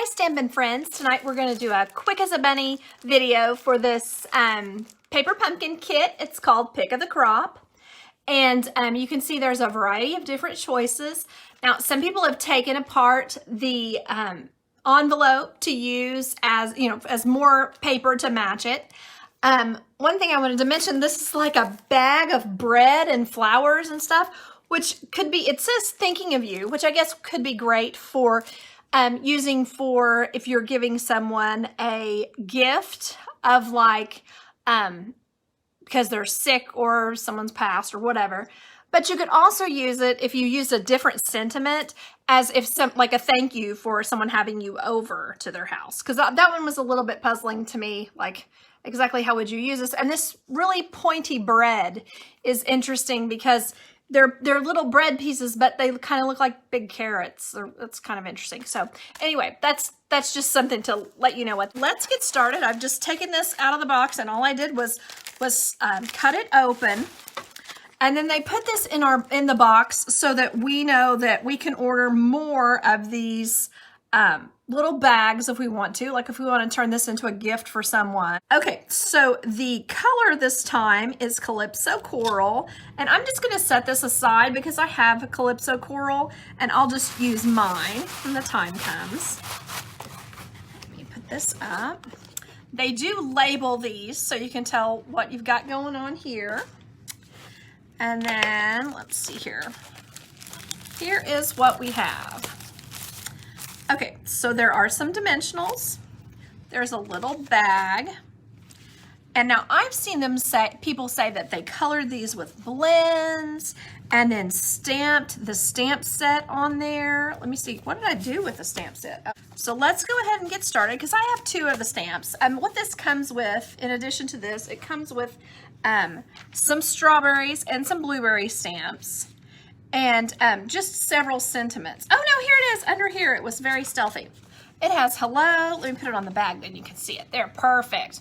Hi Stampin' friends, tonight we're going to do a quick as a bunny video for this paper pumpkin kit. It's called Pick of the Crop, and you can see there's a variety of different choices. Now some people have taken apart the envelope to use as, as more paper to match it. One thing I wanted to mention, this is like a bag of bread and flowers and stuff, which could be, it says thinking of you, which I guess could be great for using for if you're giving someone a gift of like, because they're sick or someone's passed or whatever. But you could also use it if you use a different sentiment, as if like a thank you for someone having you over to their house. Because that one was a little bit puzzling to me, like exactly how would you use this? And this really pointy bread is interesting because they're little bread pieces, but they kind of look like big carrots. That's kind of interesting. So anyway, that's just something to let you know what. Let's get started. I've just taken this out of the box, and all I did was cut it open. And then they put this in the box so that we know that we can order more of these little bags if we want to, like if we want to turn this into a gift for someone. Okay, so the color this time is Calypso Coral, and I'm just going to set this aside because I have a Calypso Coral, and I'll just use mine when the time comes. Let me put this up. They do label these so you can tell what you've got going on here. And then, let's see here. Here is what we have. Okay, so there are some dimensionals. There's a little bag. And now I've seen people say that they colored these with blends and then stamped the stamp set on there. Let me see, what did I do with the stamp set? So let's go ahead and get started because I have two of the stamps. What this comes with, in addition to this, it comes with some strawberries and some blueberry stamps. And just several sentiments. Oh no, here it is, under here. It was very stealthy. It has hello. Let me put it on the bag, then you can see it. There, perfect.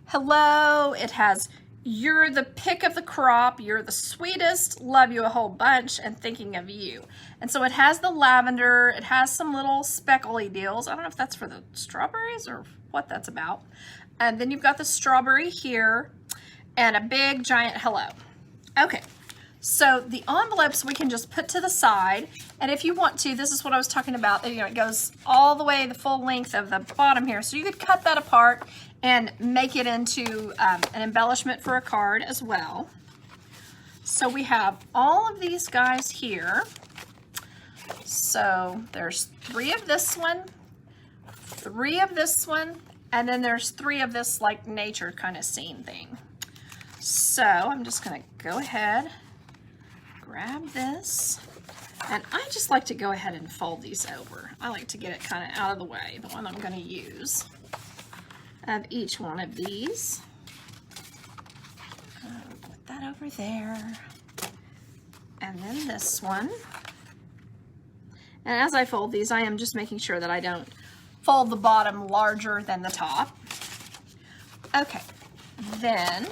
Hello. It has, you're the pick of the crop. You're the sweetest. Love you a whole bunch and thinking of you. And so it has the lavender. It has some little speckly deals. I don't know if that's for the strawberries or what that's about. And then you've got the strawberry here and a big giant hello. Okay. So the envelopes we can just put to the side, and if you want to, this is what I was talking about, it goes all the way the full length of the bottom here, so you could cut that apart and make it into an embellishment for a card as well. So we have all of these guys here. So there's 3 of this one, 3 of this one, and then there's 3 of this like nature kind of scene thing. So I'm just going to go ahead, grab this, and I just like to go ahead and fold these over. I like to get it kind of out of the way, the one I'm going to use of each one of these. Put that over there, and then this one. And as I fold these, I am just making sure that I don't fold the bottom larger than the top. Okay, then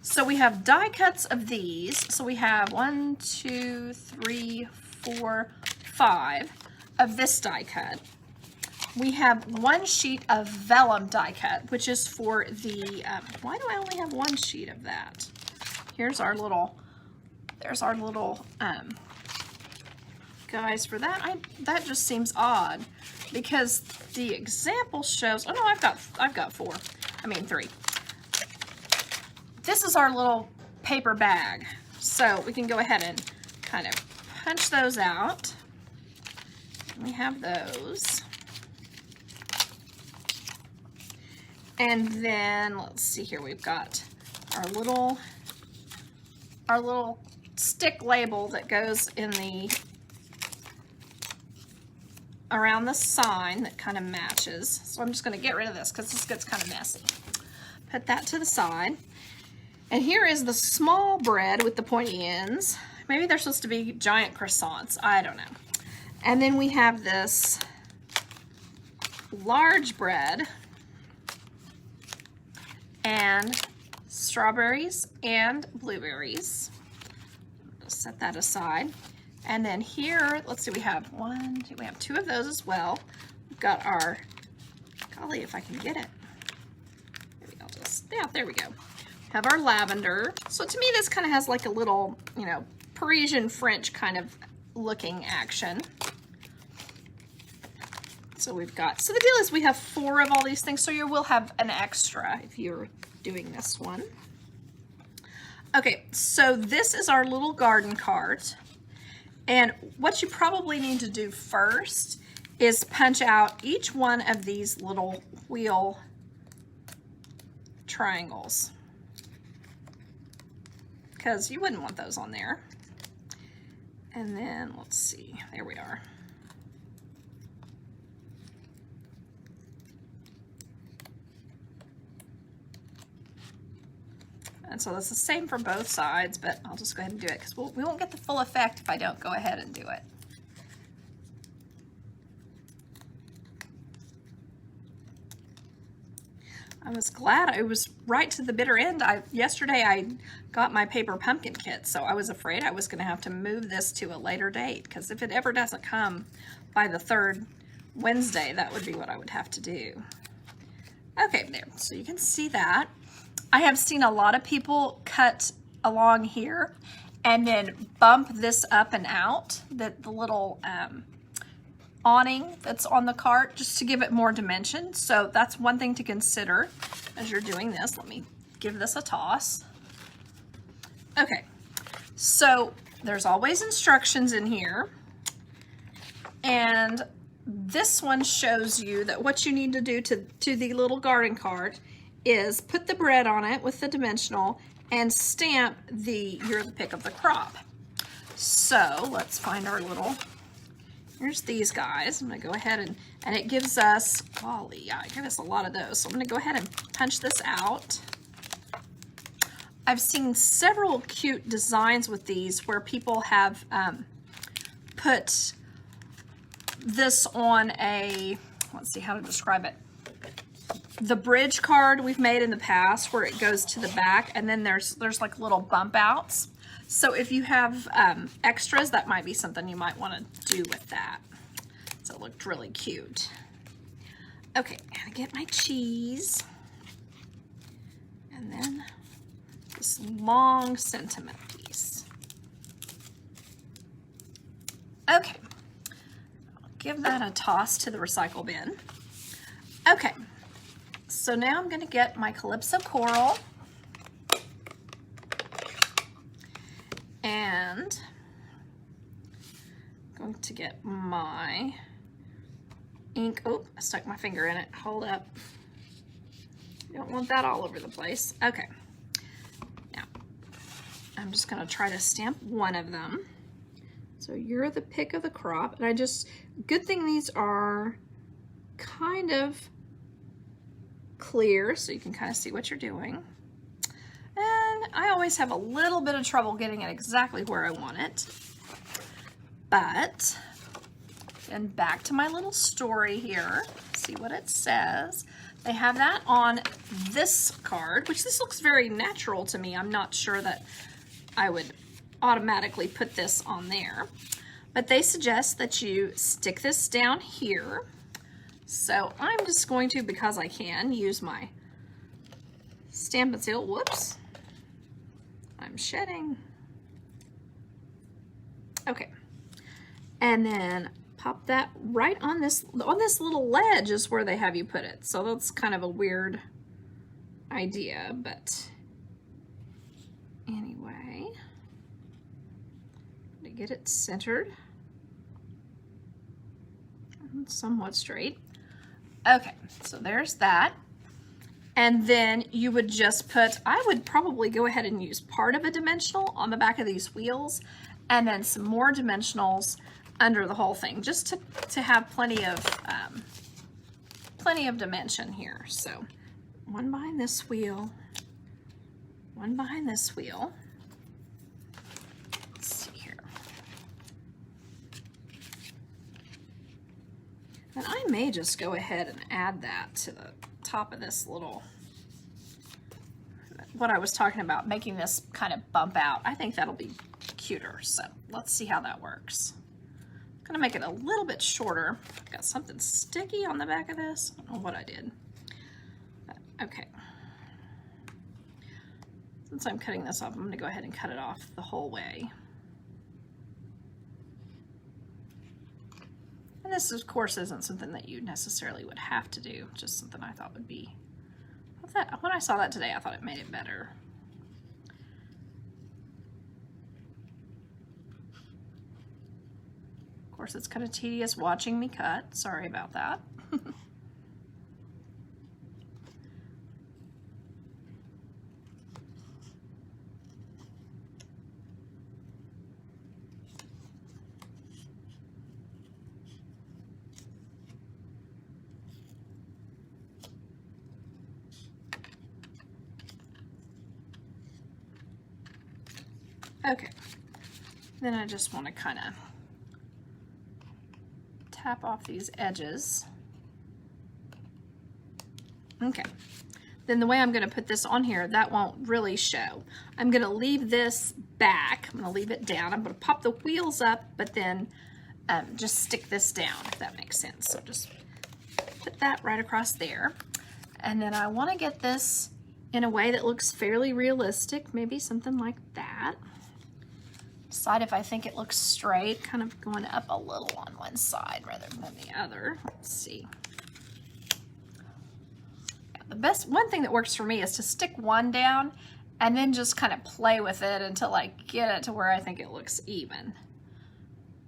so we have die cuts of these. So we have 1, 2, 3, 4, 5 of this die cut. We have 1 sheet of vellum die cut, which is for the, why do I only have 1 sheet of that? Here's our little, there's our little guys for that. That just seems odd because the example shows, oh no, I've got 4, I mean 3. This is our little paper bag, so we can go ahead and kind of punch those out. We have those. And then let's see here, we've got our little stick label that goes in the around the sign that kind of matches. So I'm just going to get rid of this because this gets kind of messy. Put that to the side. And here is the small bread with the pointy ends. Maybe they're supposed to be giant croissants. I don't know. And then we have this large bread and strawberries and blueberries. Just set that aside. And then here, let's see, we have we have 2 of those as well. We've got our, golly, if I can get it. Maybe I'll just, yeah, there we go. Have our lavender. So to me, this kind of has like a little, you know, Parisian French kind of looking action. So we've got, so the deal is we have 4 of all these things, so you will have an extra if you're doing this one. Okay, so this is our little garden cart. And what you probably need to do first is punch out each one of these little wheel triangles, because you wouldn't want those on there. And then let's see, there we are. And so that's the same for both sides, but I'll just go ahead and do it because we won't get the full effect if I don't go ahead and do it. I was glad I was right to the bitter end. Yesterday I got my paper pumpkin kit, so I was afraid I was going to have to move this to a later date, because if it ever doesn't come by the 3rd Wednesday, that would be what I would have to do. Okay, there. So you can see that. I have seen a lot of people cut along here and then bump this up and out, the little awning that's on the cart, just to give it more dimension. So that's one thing to consider as you're doing this. Let me give this a toss. Okay, so there's always instructions in here. And this one shows you that what you need to do to the little garden cart is put the bread on it with the dimensional and stamp the "You're the pick of the crop." So let's find our little, here's these guys. I'm gonna go ahead and it gives us, golly, yeah, it gives us a lot of those. So I'm gonna go ahead and punch this out. I've seen several cute designs with these where people have put this on a, let's see how to describe it. The bridge card we've made in the past where it goes to the back, and then there's like little bump outs. So if you have extras, that might be something you might want to do with that. So it looked really cute. Okay, gotta get my cheese. And then this long sentiment piece. Okay, I'll give that a toss to the recycle bin. Okay. So now I'm going to get my Calypso Coral and I'm going to get my ink. Oh, I stuck my finger in it. Hold up. You don't want that all over the place. Okay. Now, I'm just going to try to stamp one of them. So "You're the pick of the crop." And good thing these are kind of clear, so you can kind of see what you're doing. And I always have a little bit of trouble getting it exactly where I want it. But then back to my little story here. See what it says. They have that on this card, which this looks very natural to me. I'm not sure that I would automatically put this on there. But they suggest that you stick this down here. So I'm just going to, because I can, use my Stampin' Seal. Whoops. I'm shedding. Okay. And then pop that right on this little ledge is where they have you put it. So that's kind of a weird idea, but anyway, to get it centered and somewhat straight. Okay, so there's that. And then you would just put, I would probably go ahead and use part of a dimensional on the back of these wheels and then some more dimensionals under the whole thing, just to have plenty of dimension here. So one behind this wheel, one behind this wheel. Let's see here. And I may just go ahead and add that to the top of this little what I was talking about, making this kind of bump out. I think that'll be cuter. So let's see how that works. I'm gonna make it a little bit shorter. I've got something sticky on the back of this. I don't know what I did. Okay. Since I'm cutting this off, I'm gonna go ahead and cut it off the whole way. And this, of course, isn't something that you necessarily would have to do, just something I thought would be, when I saw that today, I thought it made it better. Of course, it's kind of tedious watching me cut. Sorry about that. Okay, then I just want to kind of tap off these edges. Okay, then the way I'm going to put this on here, that won't really show. I'm going to leave this back. I'm going to leave it down. I'm going to pop the wheels up, but then just stick this down, if that makes sense. So just put that right across there. And then I want to get this in a way that looks fairly realistic, maybe something like that. Decide if I think it looks straight, kind of going up a little on one side rather than the other. Let's see. Yeah, one thing that works for me is to stick one down and then just kind of play with it until I get it to where I think it looks even.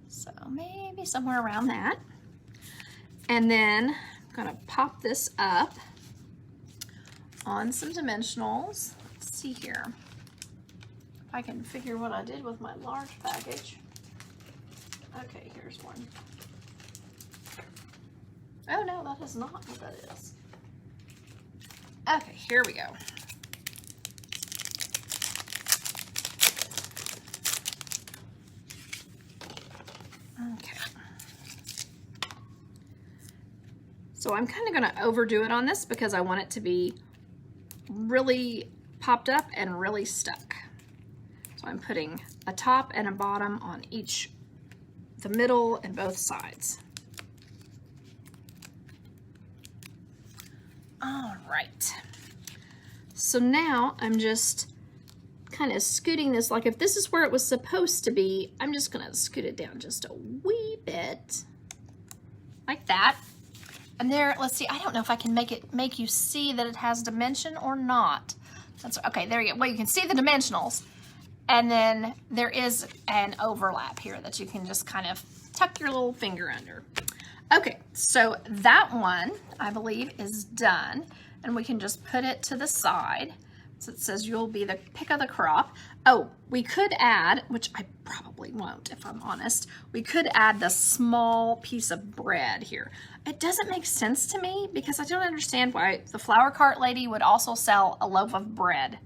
So maybe somewhere around that. And then I'm gonna pop this up on some dimensionals. Let's see here. I can figure what I did with my large package. Okay, here's one. Oh no, that is not what that is. Okay, here we go. Okay. So I'm kind of going to overdo it on this because I want it to be really popped up and really stuck. So I'm putting a top and a bottom on each, the middle and both sides. All right. So now I'm just kind of scooting this, like if this is where it was supposed to be, I'm just gonna scoot it down just a wee bit, like that. And there, let's see, I don't know if I can make you see that it has dimension or not. That's okay, there you go. Well, you can see the dimensionals. And then there is an overlap here that you can just kind of tuck your little finger under. Okay, so that one, I believe, is done. And we can just put it to the side. So it says you'll be the pick of the crop. Oh, we could add, which I probably won't if I'm honest, we could add the small piece of bread here. It doesn't make sense to me because I don't understand why the flower cart lady would also sell a loaf of bread.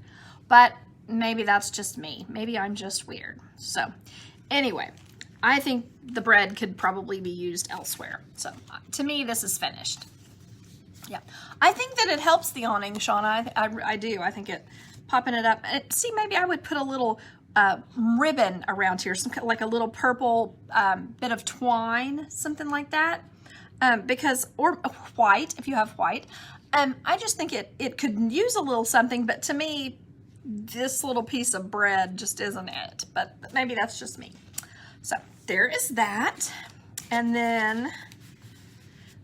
But maybe that's just me. Maybe I'm just weird. So anyway, I think the bread could probably be used elsewhere. So to me, this is finished. Yeah, I think that it helps the awning, Shauna. I do. I think it, popping it up. See, maybe I would put a little ribbon around here, like a little purple bit of twine, something like that. Because, or white, if you have white. I just think it could use a little something, but to me, this little piece of bread just isn't it. But maybe that's just me. So there is that. And then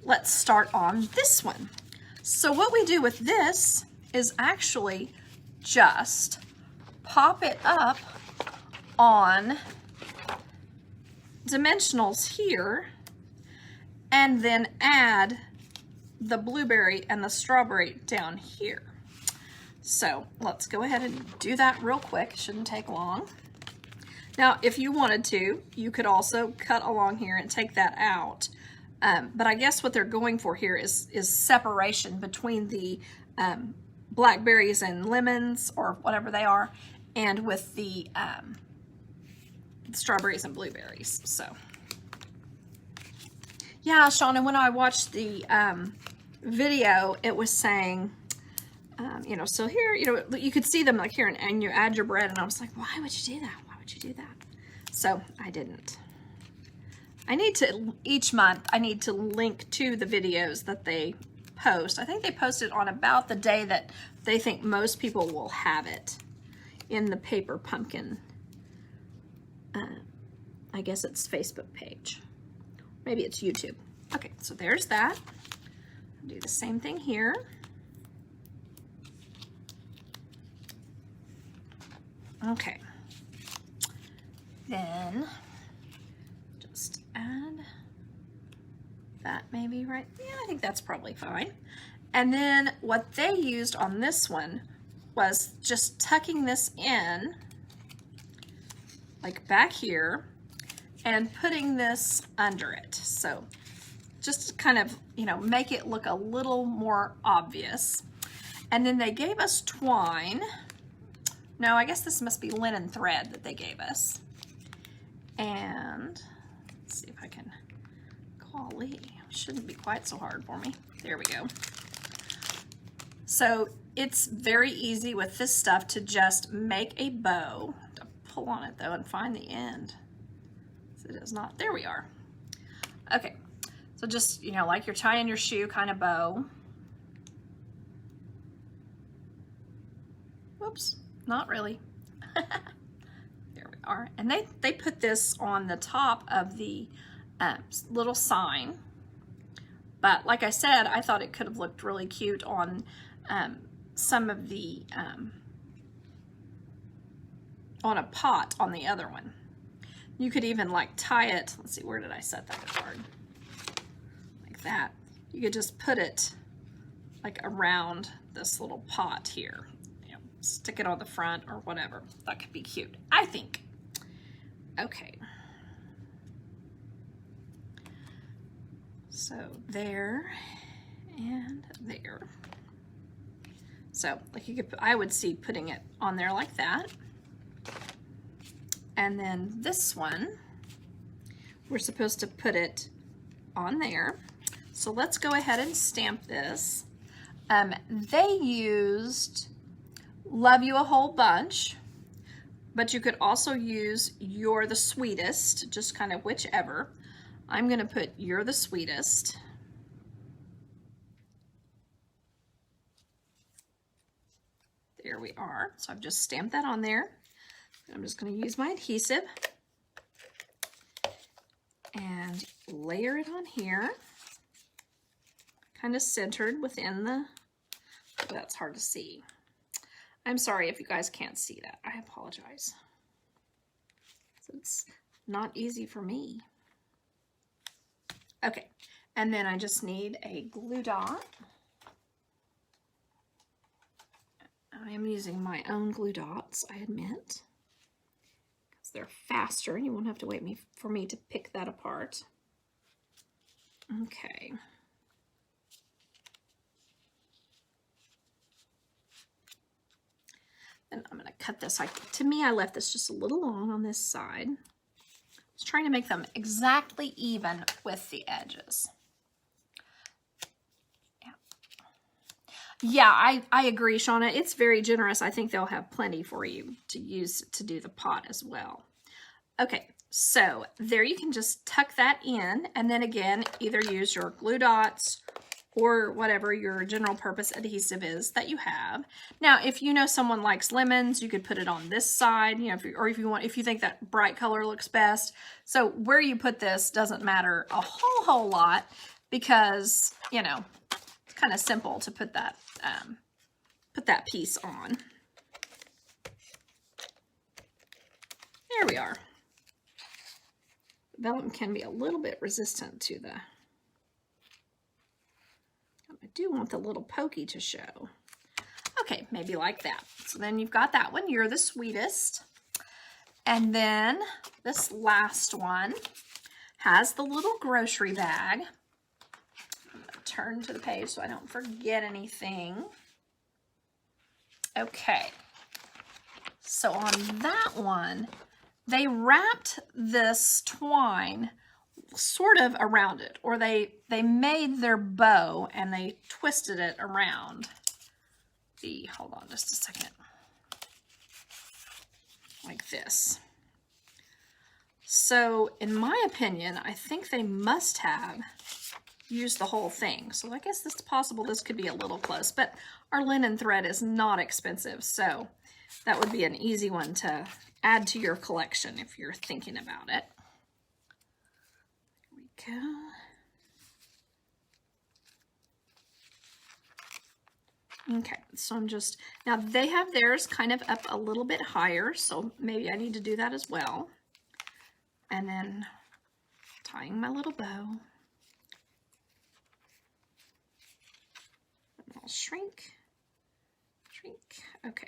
let's start on this one. So what we do with this is actually just pop it up on dimensionals here and then add the blueberry and the strawberry down here. So let's go ahead and do that real quick. Shouldn't take long. Now, if you wanted to, you could also cut along here and take that out. But I guess what they're going for here is separation between the blackberries and lemons, or whatever they are, and with the strawberries and blueberries. So, yeah, Shauna, when I watched the video, it was saying, You know, so here, you know, you could see them like here, and you add your bread, and I was like, why would you do that? Why would you do that? So I didn't. I need to, each month, I need to link to the videos that they post. I think they post it on about the day that they think most people will have it in the Paper Pumpkin, I guess it's Facebook page. Maybe it's YouTube. Okay, so there's that. Do the same thing here. Okay. Then just add that maybe right. Yeah, I think that's probably fine. And then what they used on this one was just tucking this in like back here and putting this under it. So just to kind of, you know, make it look a little more obvious. And then they gave us twine. No, I guess this must be linen thread that they gave us. And let's see if I can golly, shouldn't be quite so hard for me. There we go. So it's very easy with this stuff to just make a bow. To pull on it though and find the end. So it is not, there we are. Okay, so just, you know, like you're tying your shoe kind of bow. Whoops. Not really. There we are. And they put this on the top of the little sign. But like I said, I thought it could have looked really cute on some of the, on a pot on the other one. You could even like tie it, let's see, where did I set that card? Like that. You could just put it like around this little pot here. Stick it on the front or whatever. That could be cute, I think. Okay. So there and there. So like you could, I would see putting it on there like that. And then this one, we're supposed to put it on there. So let's go ahead and stamp this. They used Love You a Whole Bunch, but you could also use You're the Sweetest, just kind of whichever. I'm going to put You're the Sweetest. There we are. So I've just stamped that on there. I'm just going to use my adhesive and layer it on here, kind of centered within the, oh, that's hard to see. I'm sorry if you guys can't see that. I apologize. It's not easy for me. Okay, and then I just need a glue dot. I am using my own glue dots, I admit, because they're faster and you won't have to wait for me to pick that apart. Okay. And I'm going to cut this. To me, I left this just a little long on this side. I was trying to make them exactly even with the edges. Yeah, I agree, Shauna. It's very generous. I think they'll have plenty for you to use to do the pot as well. Okay, so there you can just tuck that in, and then again, either use your glue dots or whatever your general purpose adhesive is that you have. Now, if you know someone likes lemons, you could put it on this side, you know, if you think that bright color looks best. So where you put this doesn't matter a whole lot because, you know, it's kind of simple to put that piece on. There we are. Vellum can be a little bit resistant to the, I do want the little pokey to show. Okay, maybe like that. So then you've got that one, You're the Sweetest. And then this last one has the little grocery bag. I'm going to turn to the page so I don't forget anything. Okay, so on that one, they wrapped this twine sort of around it, or they made their bow and they twisted it around the, hold on just a second, like this. So in my opinion, I think they must have used the whole thing. So I guess it's possible this could be a little close, but our linen thread is not expensive. So that would be an easy one to add to your collection if you're thinking about it. Here we go. Okay, so I'm just, now they have theirs kind of up a little bit higher, so maybe I need to do that as well. And then tying my little bow. And I'll shrink, okay.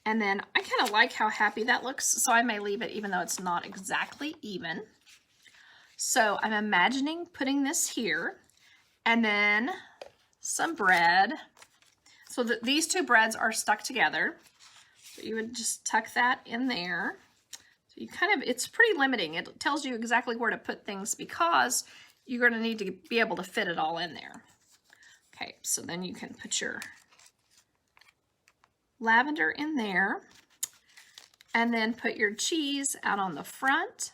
And then I kind of like how happy that looks, so I may leave it even though it's not exactly even. So I'm imagining putting this here, and then some bread. So these two breads are stuck together. So you would just tuck that in there. So you kind of, it's pretty limiting. It tells you exactly where to put things because you're going to need to be able to fit it all in there. Okay, so then you can put your lavender in there and then put your cheese out on the front.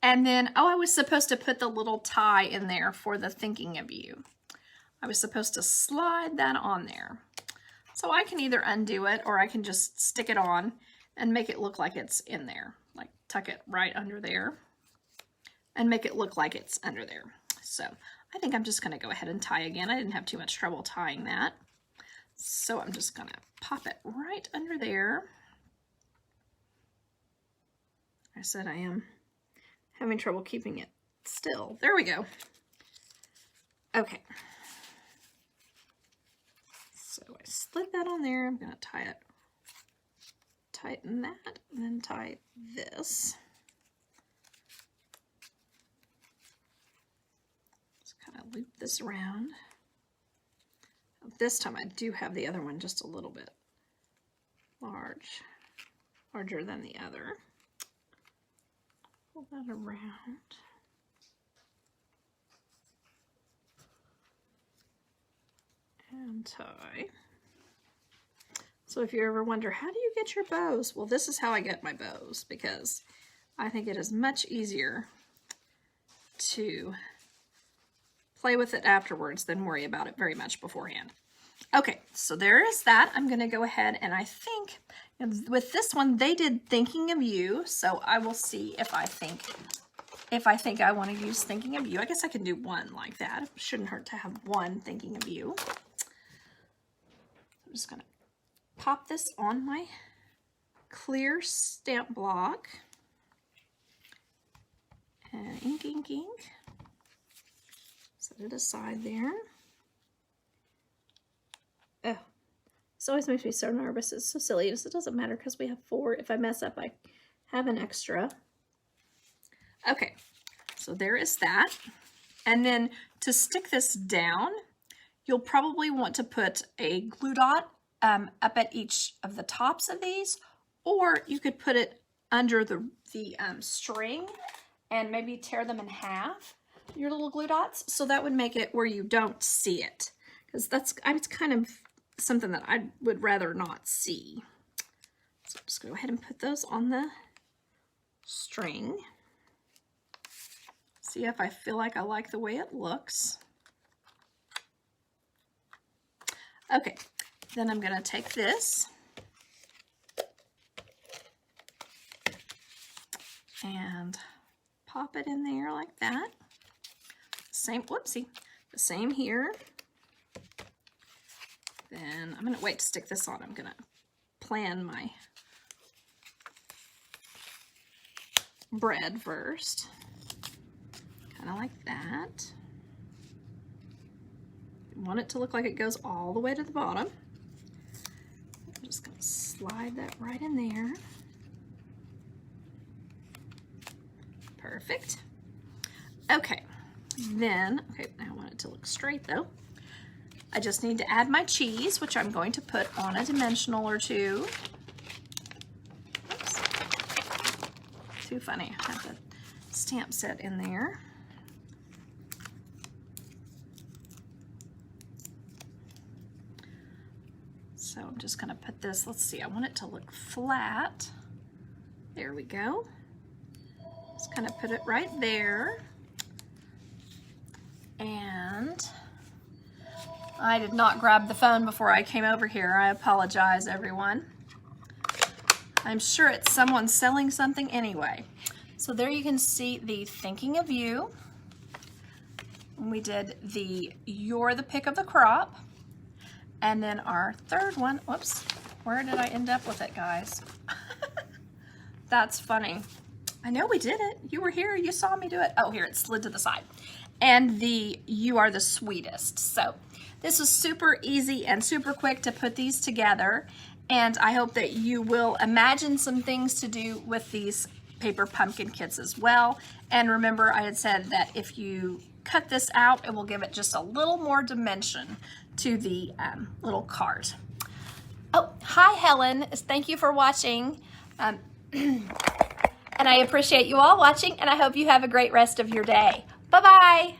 And then, oh, I was supposed to put the little tie in there for the thinking of you. I was supposed to slide that on there. So I can either undo it or I can just stick it on and make it look like it's in there. Like tuck it right under there and make it look like it's under there. So I think I'm just going to go ahead and tie again. I didn't have too much trouble tying that. So I'm just going to pop it right under there. I said I am having trouble keeping it still. There we go. Okay. So I slid that on there. I'm going to tie it, tighten that, and then tie this. Just kind of loop this around. This time I do have the other one just a little bit larger than the other. Pull that around. And tie. So if you ever wonder, how do you get your bows? Well, this is how I get my bows, because I think it is much easier to play with it afterwards than worry about it very much beforehand. Okay, so there is that. I'm going to go ahead and I think with this one, they did Thinking of You. So I will see if I think I want to use Thinking of You. I guess I can do one like that. It shouldn't hurt to have one Thinking of You. I'm just going to pop this on my clear stamp block. And ink. Set it aside there. Oh, this always makes me so nervous. It's so silly. It doesn't matter because we have 4. If I mess up, I have an extra. Okay, so there is that. And then to stick this down, you'll probably want to put a glue dot up at each of the tops of these, or you could put it under the string and maybe tear them in half, your little glue dots. So that would make it where you don't see it, because it's kind of something that I would rather not see. So just go ahead and put those on the string. See if I feel like I like the way it looks. Okay, then I'm going to take this and pop it in there like that. Same, whoopsie, the same here. Then I'm going to wait to stick this on. I'm going to plan my bread first. Kind of like that. You want it to look like it goes all the way to the bottom. I'm just going to slide that right in there. Perfect. Okay, then, I want it to look straight though. I just need to add my cheese, which I'm going to put on a dimensional or two. Oops. Too funny, I have the stamp set in there. So I'm just gonna put this, let's see, I want it to look flat. There we go. Just kind of put it right there. And I did not grab the phone before I came over here. I apologize, everyone. I'm sure it's someone selling something anyway. So there you can see the thinking of you. We did the you're the pick of the crop. And then our third one, whoops, where did I end up with it, guys? That's funny. I know we did it. You were here, you saw me do it. Oh, here, it slid to the side. And the you are the sweetest. So this is super easy and super quick to put these together. And I hope that you will imagine some things to do with these paper pumpkin kits as well. And remember, I had said that if you cut this out, it will give it just a little more dimension to the little card. Oh, hi Helen, thank you for watching. And I appreciate you all watching, and I hope you have a great rest of your day. Bye-bye.